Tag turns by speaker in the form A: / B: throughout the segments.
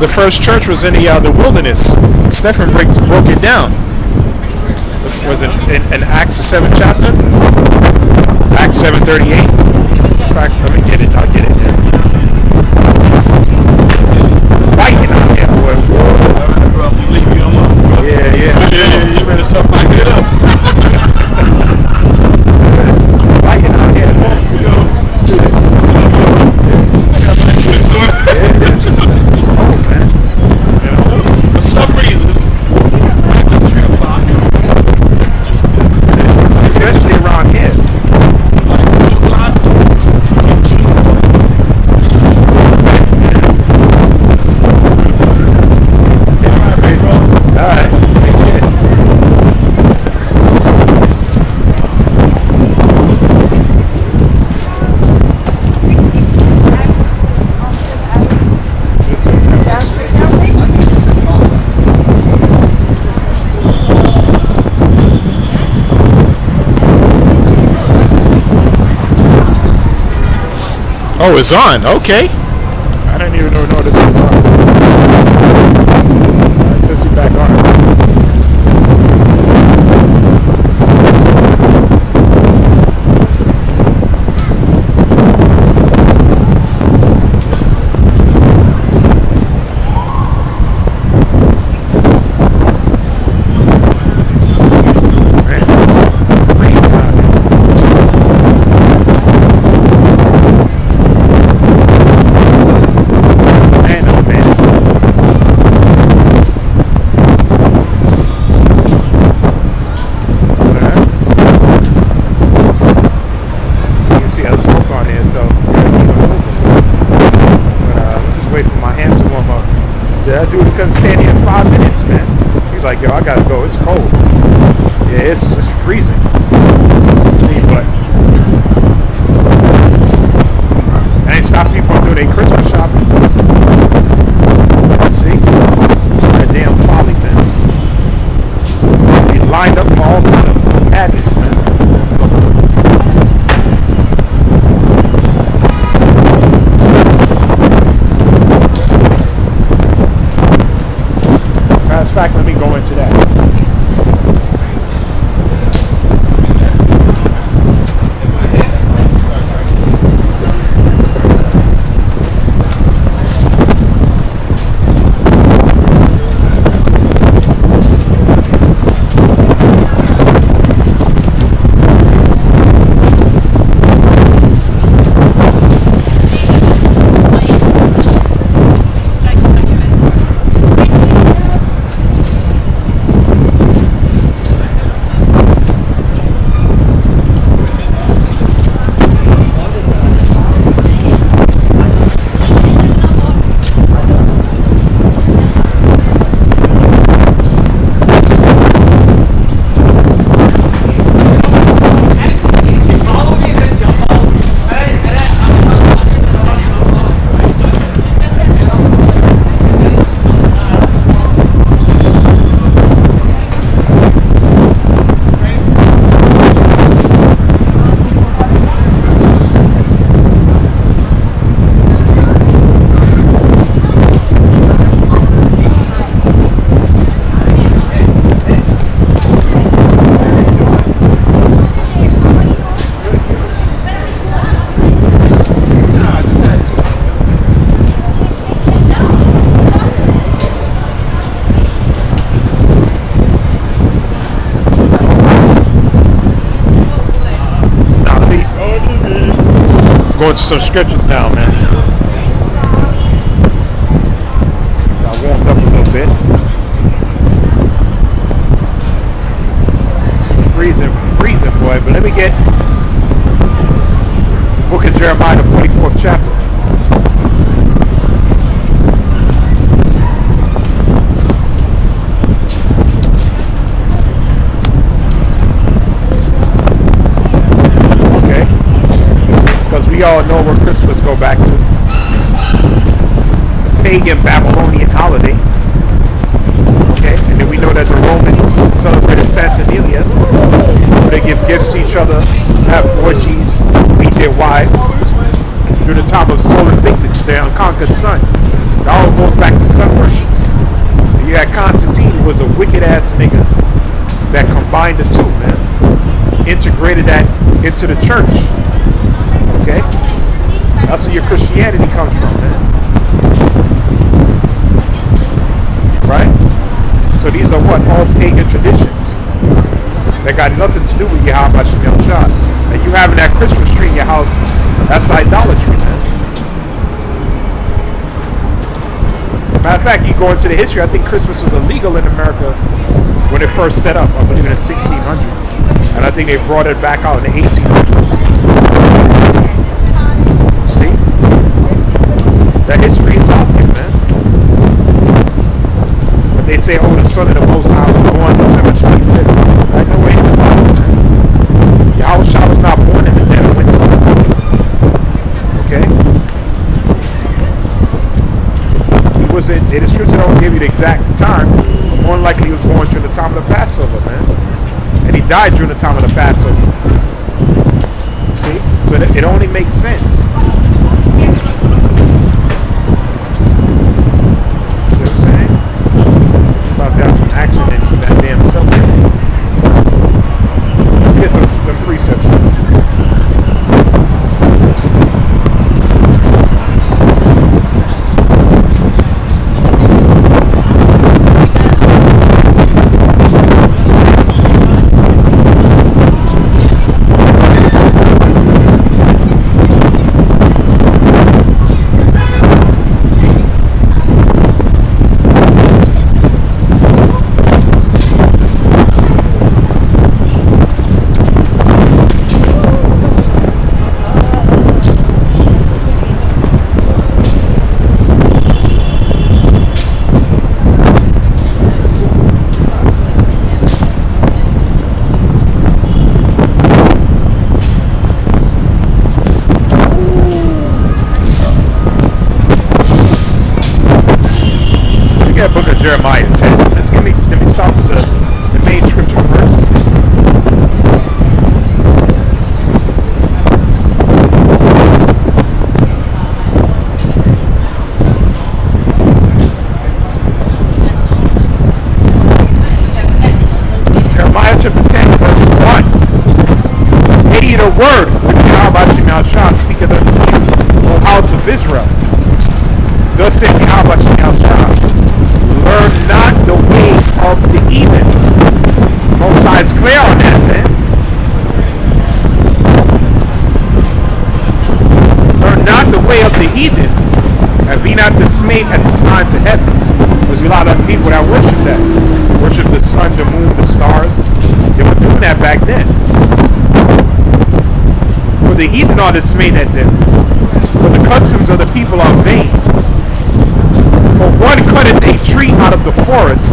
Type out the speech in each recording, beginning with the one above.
A: the first church was in the wilderness. Stephen broke it down. Was it in Acts the 7th chapter? Acts 7:38. In fact, let me get it. I'll get it there. Fighting out here, boy.
B: Alright, bro. Leave me alone, bro.
A: Yeah.
B: You better start packing it up.
A: Fighting out here, boy.
B: You know,
A: Oh, man. You know?
B: for some reason, after 3 o'clock, just
A: Especially around here.
B: like 2 o'clock,
A: Alright. Oh, it's on. Okay. I didn't even know this was on. It says you back on. That dude couldn't stand here in 5 minutes, man. He's like, yo, I gotta go. It's cold. Yeah, it's freezing. See, but I ain't stopping people from doing their Christmas shopping. See? That damn folly, man. They lined up for all kind of madness, man. In fact, let me go into that. Going to some scriptures now, man. I warmed up a little bit. It's freezing, boy. But let me get Book of Jeremiah, the 44th chapter. We all know where Christmas go back to. Pagan Babylonian holiday. Okay, and then we know that the Romans celebrated Saturnalia. They give gifts to each other, have orgies, meet their wives. During the time of solar vintage, their unconquered sun. It all goes back to sun a wicked ass nigga that combined the two, man. Integrated that into the church. Okay? That's where your Christianity comes from, man. Right? So these are what? All pagan traditions. That got nothing to do with Yahawashi Shah. And you having that Christmas tree in your house, that's idolatry, man. Matter of fact, you go into the history, I think Christmas was illegal in America when it first set up, I believe in the 1600s. And I think they brought it back out in the 1800s. See? That history is out there, man. But they say, oh, the son of the Most High was born December 25th. I know anything about it, man. Yahawashi was not born in the dead of winter. Okay? The scripture don't give you the exact time. More than likely he was born during the time of the Passover, man. And he died during the time of the Passover. See? So it only makes sense. See what I'm saying? About to have some action in that damn subject. Let's get some precepts. Jeremiah 10. Let me start with the main scripture first. Jeremiah chapter 10, verse 1. Hear ye the word which Yahawashi Shah speaketh unto you, O house of Israel. Thus saith Yahawashi Shah, learn not the way of the heathen. Most High is clear on that, man. Learn not the way of the heathen, and be not dismayed at the signs of heaven. There's a lot of people that worship that. Worship the sun, the moon, the stars. They were doing that back then. For the heathen are dismayed at them. For the customs of the people are vain. For one cutteth a tree out of the forest,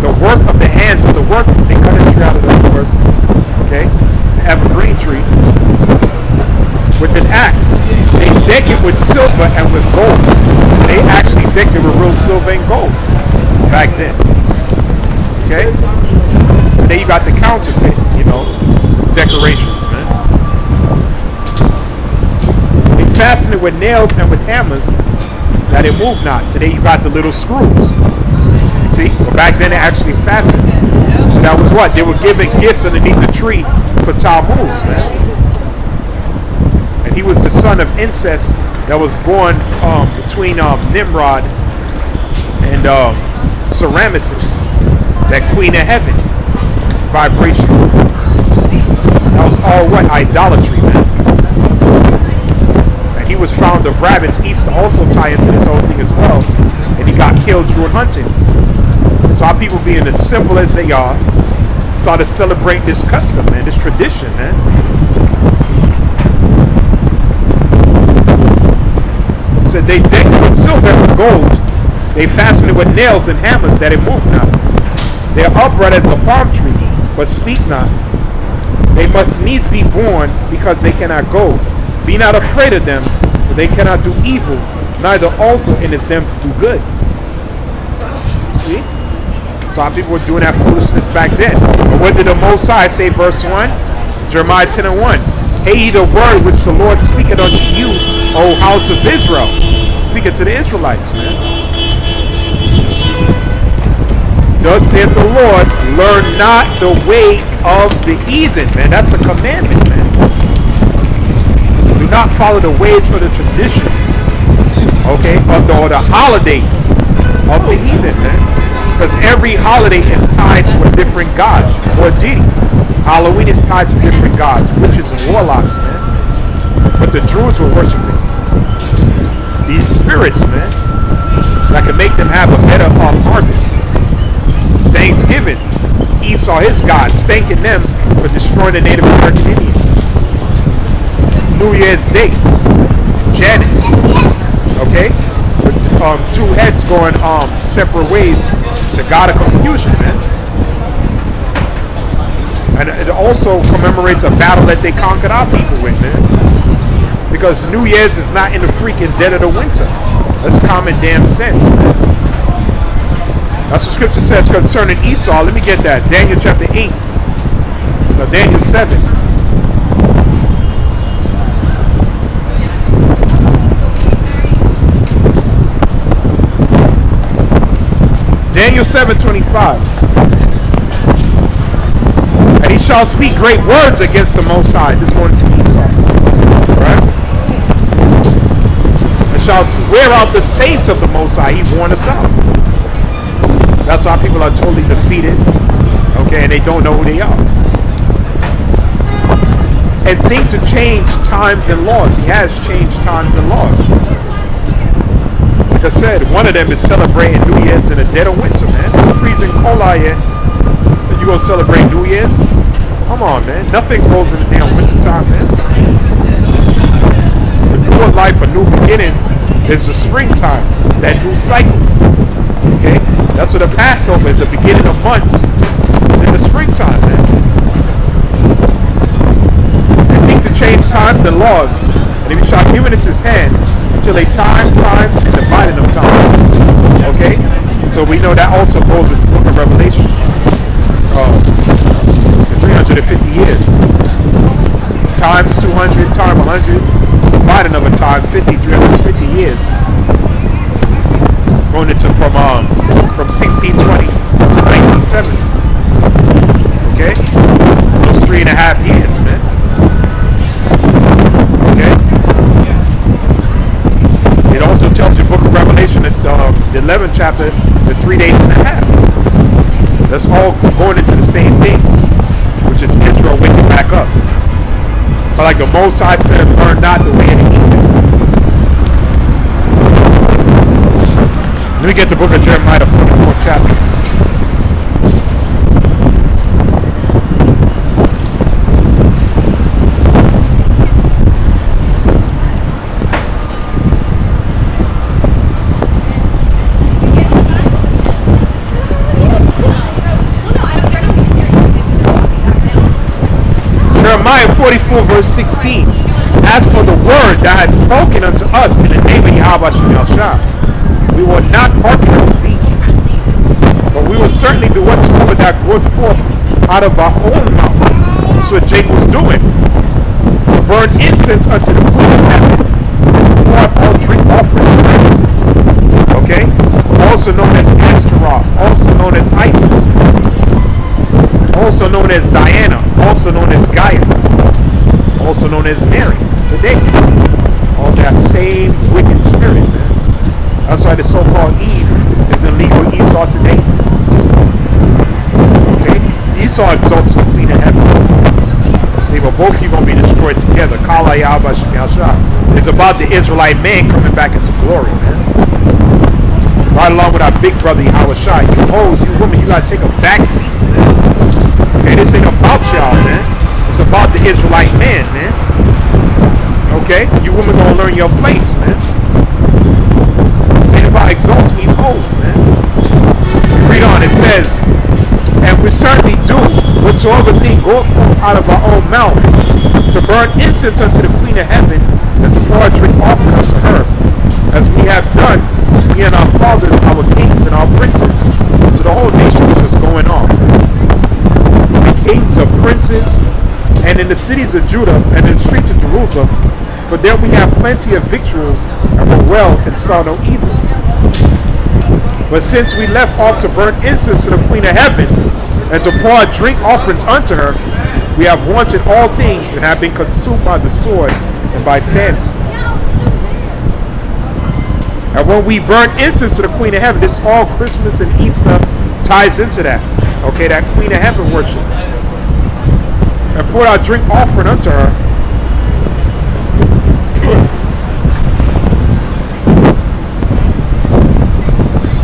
A: the work of the hands of the workman. They cut a tree out of the forest, okay, the evergreen tree, with an axe. They deck it with silver and with gold. So they actually decked it with real silver and gold back then, okay? And then you got the counterfeit, decorations, man. They fasten it with nails and with hammers, that it moved not. Today you got the little screws. See? But back then they actually fastened. So that was what? They were giving gifts underneath the tree for Tammuz, man. And he was the son of incest that was born between Nimrod and Semiramis, that queen of heaven. Vibration. That was all what? Idolatry, man. He was found of rabbits. Easter also tie into this whole thing as well. And he got killed during hunting. So our people, being as simple as they are, started celebrating this custom, man, this tradition, man. So they decked it with silver and gold. They fastened it with nails and hammers that it moved not. They are upright as a palm tree, but speak not. They must needs be born because they cannot go. Be not afraid of them, for they cannot do evil, neither also is them to do good. See? So our people were doing that foolishness back then. But what did the Most High say, verse 1? Jeremiah 10 and 1. Hear ye the word which the Lord speaketh unto you, O house of Israel. Speaking to the Israelites, man. Thus saith saith the Lord, learn not the way of the heathen, man. That's a commandment, man. Do not follow the ways or the traditions, okay, or the holidays of the heathen, man. Because every holiday is tied to a different god or deity. Halloween is tied to different gods, witches and warlocks, man. But the Druids were worshiping these spirits, man, that can make them have a better harvest. Thanksgiving, Esau, his gods, thanking them for destroying the Native American Indians. New Year's Day, Janus, okay, with two heads going separate ways, the god of confusion, man. And it also commemorates a battle that they conquered our people with, man. Because New Year's is not in the freaking dead of the winter. That's common damn sense, man. That's what scripture says concerning Esau. Let me get that. Daniel chapter 8. No, Daniel 7. Daniel 7:25. And he shall speak great words against the Most High. This one to Esau. Right? And shall wear out the saints of the Most High. He warned us out. That's why people are totally defeated. Okay, and they don't know who they are. As things to change times and laws. He has changed times and laws. Like I said, one of them is celebrating New Year's in the dead of winter, man. It's freezing cold out here. And you gonna celebrate New Year's? Come on, man. Nothing grows in the damn winter time, man. The new life, a new beginning, is the springtime. That new cycle. Okay? That's what the Passover is. The beginning of months is in the springtime, man. They think to change times and laws. And he shall give it into his hand until a times, and dividing of times. Okay? So we know that also goes with the book of Revelation. 350 years. Times 200, time 100, dividing of a time 50, 350 years. Going into from 1620 to 1970. Okay? Those 3.5 years, man. Okay? It also tells you, book of Revelation, that the 11th chapter, the 3 days and a half. That's all going into the same thing, which is Israel waking back up. But like the Most High said, learn not the way of the heathen. Let me get the book of Jeremiah, the 44th chapter. Jeremiah 44 verse 16. As for the word that has spoken unto us in the name of Yahawashi, we will not hearken unto thee, but we will certainly do whatsoever that goeth forth out of our own mouth. That's what Jacob was doing. Burn incense unto the Queen of Heaven, pour all drink offerings and praises. Okay? Also known as Ashtaroth, also known as Isis, also known as Diana, also known as Gaia, also known as Mary today. All that same wicked spirit, man. That's why the so-called Eve is in league with Esau today. Okay? Esau exalts the Queen of Heaven. See, but both of you going to be destroyed together. Kala Yahawashi. It's about the Israelite man coming back into glory, man. Right along with our big brother Yahawashi. You hoes, you women, you got to take a back seat, man. Okay, this ain't about y'all, man. It's about the Israelite man, man. Okay? You women gonna learn your place, man. This ain't about exalting these hoes, man. Read on, it says, and we certainly do whatsoever thing goeth forth out of our own mouth, to burn incense unto the Queen of Heaven, and to pour a drink offering unto her, as we have done, we and our fathers, our kings, and our princes. So the whole nation was just going off. Kings of princes, and in the cities of Judah and in the streets of Jerusalem, for there we have plenty of victuals, and we're well and saw no evil. But since we left off to burn incense to the Queen of Heaven, and to pour drink offerings unto her, we have wanted all things, and have been consumed by the sword and by famine. And when we burn incense to the Queen of Heaven, this all Christmas and Easter ties into that. Okay, that Queen of Heaven worship. And pour our drink offering unto her.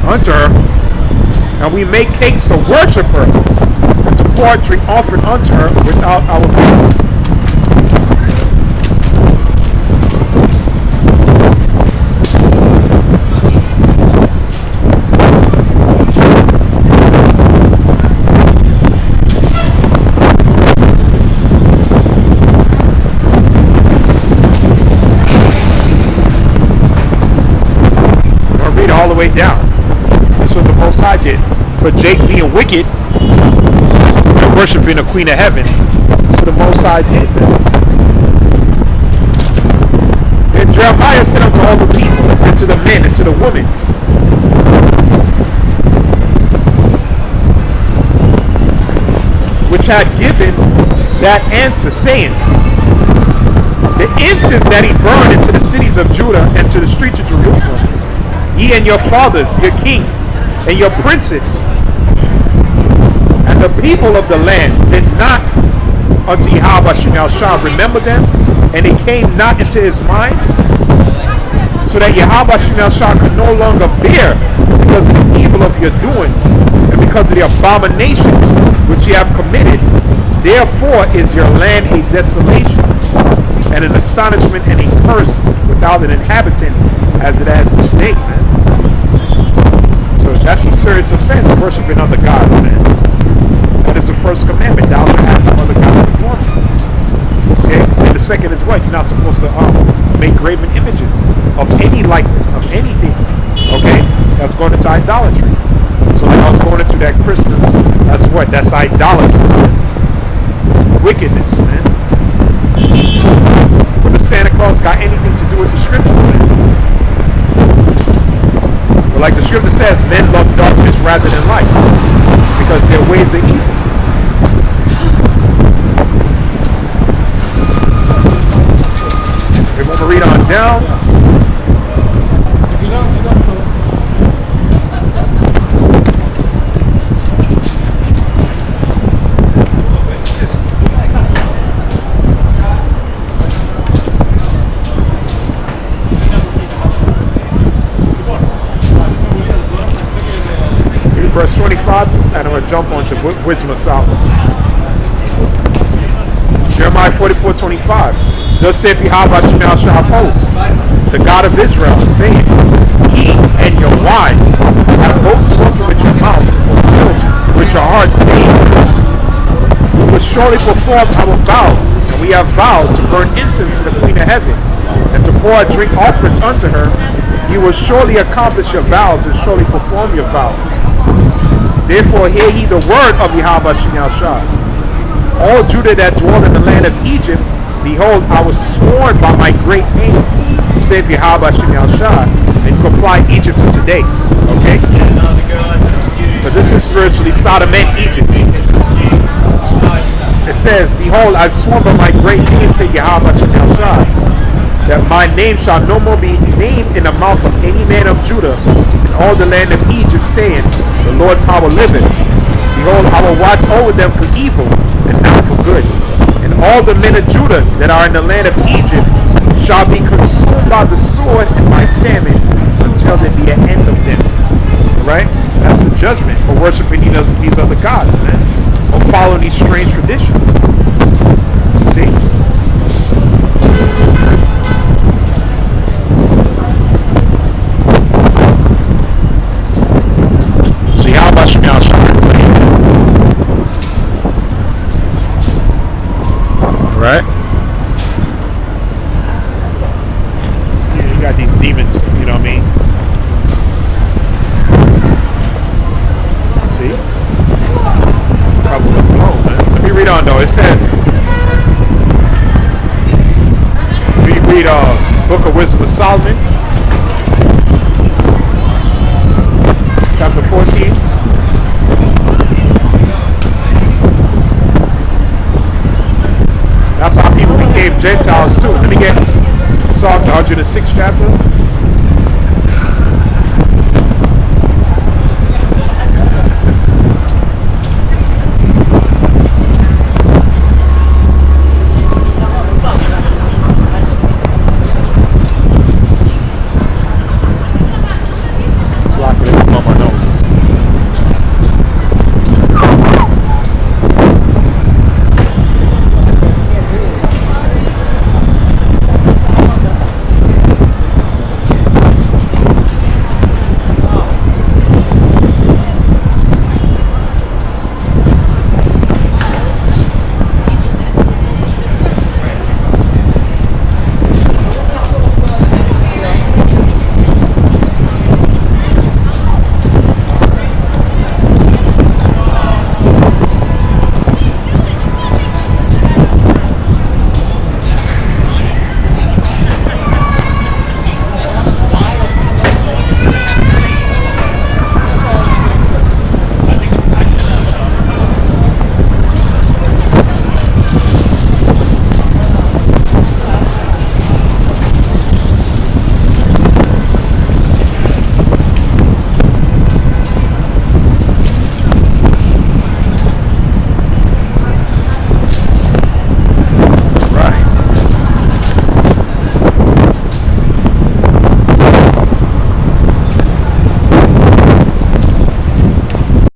A: Unto her. And we make cakes to worship her. And to pour our drink offering unto her without our will. All the way down. That's what the Most High did. For Jake being wicked and worshiping the Queen of Heaven, that's what the Most High did. And Jeremiah said unto all the people, and to the men, and to the women, which had given that answer, saying, the incense that he burned into the cities of Judah and to the streets of Jerusalem, ye and your fathers, your kings, and your princes, and the people of the land did not unto Yahawashi remember them, and it came not into his mind, so that Yahawashi could no longer bear because of the evil of your doings, and because of the abominations which ye have committed. Therefore is your land a desolation, and an astonishment and a curse without an inhabitant, as it has this day, man. So that's a serious offense, worshiping other gods, man. That is the first commandment, thou shalt have no other gods before me. Okay? And the second is what? You're not supposed to make graven images of any likeness, of anything. Okay? That's going into idolatry. So when I was going into that Christmas, that's what? That's idolatry. Wickedness, man. But the Santa Claus got anything to do with the scripture, man? But like the scripture says, men love darkness rather than light, because their ways are evil. We want to read on down. Verse 25, and I'm going to jump on to Wisdom of Solomon. Jeremiah 44:25. Thus saith Yahawah shall host, the God of Israel, saying, ye and your wives have both spoken with your mouth, fulfilled with your heart, saying, we will surely perform our vows, and we have vowed to burn incense to the Queen of Heaven, and to pour a drink offerings unto her. You will surely accomplish your vows, and surely perform your vows. Therefore hear ye the word of Yahawah Shah. All Judah that dwell in the land of Egypt, behold, I was sworn by my great name, saith Yahawah Shah, and comply Egypt to today. Okay? But this is spiritually Sodom and Egypt. It says, behold, I sworn by my great name, saith Yahawah Shah, that my name shall no more be named in the mouth of any man of Judah in all the land of Egypt, saying, the Lord power liveth. Behold, I will watch over them for evil, and not for good. And all the men of Judah that are in the land of Egypt shall be consumed by the sword and by famine, until there be an end of them. Right? That's the judgment for worshiping these other gods, man. Or following these strange traditions. See? Right? You got these demons, you know what I mean? See? Trouble was blown, man. Let me read on though. It says, we read Book of Wisdom of Solomon, chapter.